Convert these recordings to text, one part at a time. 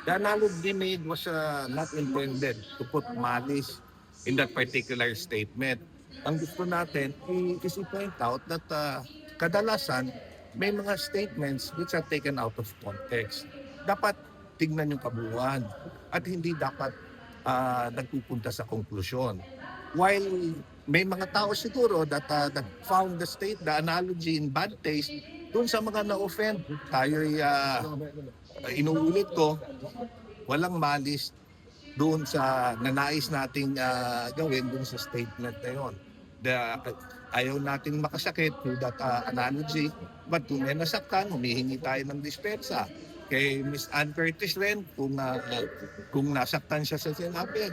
The analogy made was not intended to put malice in that particular statement. Ang gusto natin is i-point out that kadalasan may mga statements which are taken out of context. Dapat tignan yung kabuuan at hindi dapat nagpupunta sa konklusyon. While may mga tao siguro that found the analogy in bad taste, dun sa mga na-offend, tayo'y inuulit ko, walang malis doon sa nanais nating gawin doon sa statement na yun. Ayaw nating makasakit through that analogy, but kung may nasaktan, humihingi tayo ng dispensa. Kay Miss Ann Curtis rin, kung nasaktan siya sa sinabi,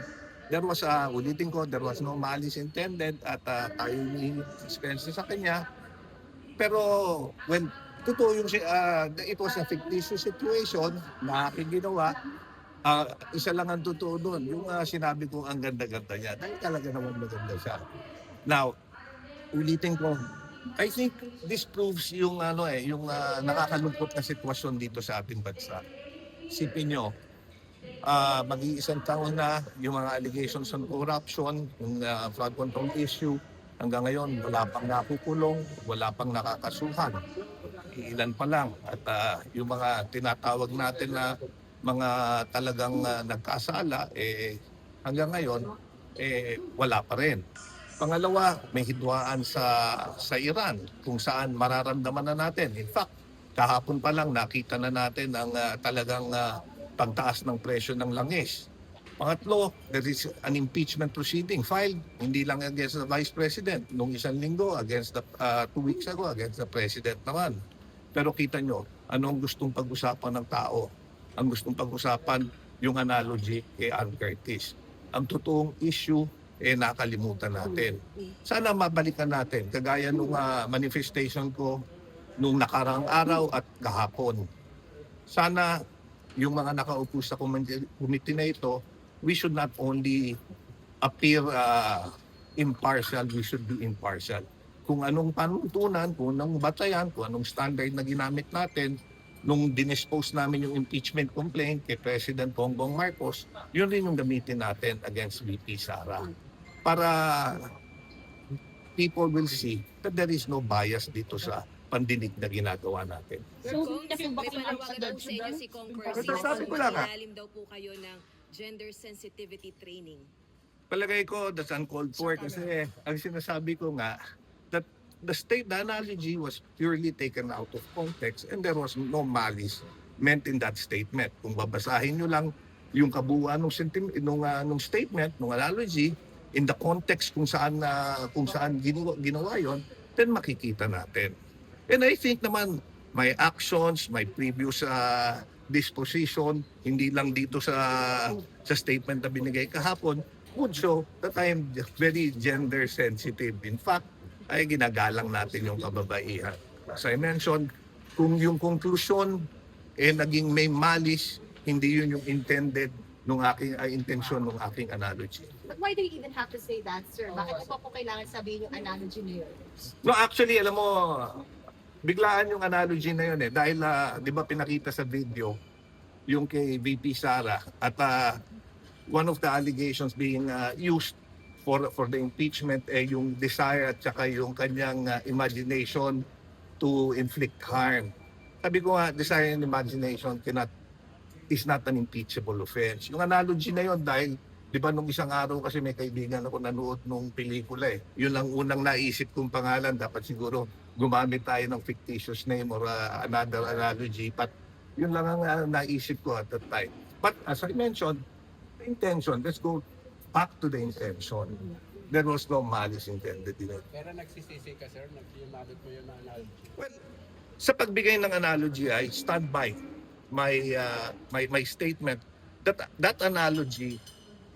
ulitin ko, there was no malice intended at tayo humihingi ng dispensa sa kanya. Pero when totoo yung it was a fictitious situation na aking ginawa, isa lang ang totoo doon, yung sinabi ko ang ganda-ganda niya. Dahil talaga naman maganda siya. Now, ulitin ko, I think this proves yung nakakalungkot na sitwasyon dito sa ating bansa. Isipin nyo, mag-iisang taon na yung mga allegations on corruption, yung flood control issue, hanggang ngayon wala pang nakukulong, wala pang nakakasuhan. Ilan pa lang. At yung mga tinatawag natin na mga talagang nagkasala, hanggang ngayon, wala pa rin. Pangalawa, may hidwaan sa Iran kung saan mararamdaman na natin. In fact, kahapon pa lang nakita na natin ang talagang pagtaas ng presyo ng langis. Pangatlo, there is an impeachment proceeding filed, hindi lang against the Vice President, nung isang linggo, against 2 weeks ago, against the President naman. Pero kita nyo, anong gustong pag-usapan ng tao? Ang gustong pag-usapan, yung analogy kay Ann Curtis. Ang totoong issue, nakalimutan natin. Sana mabalikan natin, kagaya nung manifestation ko nung nakarang araw at kahapon. Sana yung mga nakaupo sa committee na ito, we should not only appear impartial, we should be impartial. Kung anong panuntunan, kung anong batayan, kung anong standard na ginamit natin, nung dinispose namin yung impeachment complaint kay President Bongbong Marcos, yun rin yung gamitin natin against VP Sara. Para people will see that there is no bias dito sa pandinig na ginagawa natin. So, may panawagan daw sa inyo si Kong Percy. Sabi ko lang Ilalim daw po kayo ng gender sensitivity training. Palagay ko that's uncalled for kasi ang sinasabi ko nga that the analogy was purely taken out of context and there was no malice meant in that statement. Kung babasahin nyo lang yung kabuuan ng statement, ng analogy, in the context kung saan ginawa yon, then makikita natin. And I think naman my actions, my previous disposition, hindi lang dito sa statement na binigay kahapon, would show that I am very gender sensitive. In fact, ay ginagalang natin yung kababaihan. As I mentioned, kung yung conclusion naging may malice, hindi yun yung intended nung intensyon ng aking analogy. But why do you even have to say that, sir? Bakit po kailangan sabihin yung analogy niyo? No, actually, alam mo, biglaan yung analogy na yun dahil di ba pinakita sa video yung kay VP Sara at one of the allegations being used for the impeachment yung desire at saka yung kanyang imagination to inflict harm. Sabi ko nga, desire and imagination is not an impeachable offense. Yung analogy na yun dahil, di ba nung isang araw kasi may kaibigan ako nanood nung pelikula Yun ang unang naisip kong pangalan. Dapat siguro gumamit tayo ng fictitious name or another analogy. But yun lang ang naisip ko at that time. But as I mentioned, the intention, let's go back to the intention. There was no malice intended in it. Pero nagsisisi ka, sir, nagsimabit mo yung analogy. Well, sa pagbigay ng analogy, I stand by my statement that analogy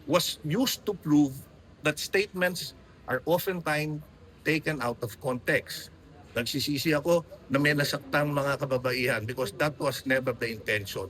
was used to prove that statements are oftentimes taken out of context. Nagsisisi ako na may nasaktang mga kababaihan because that was never the intention.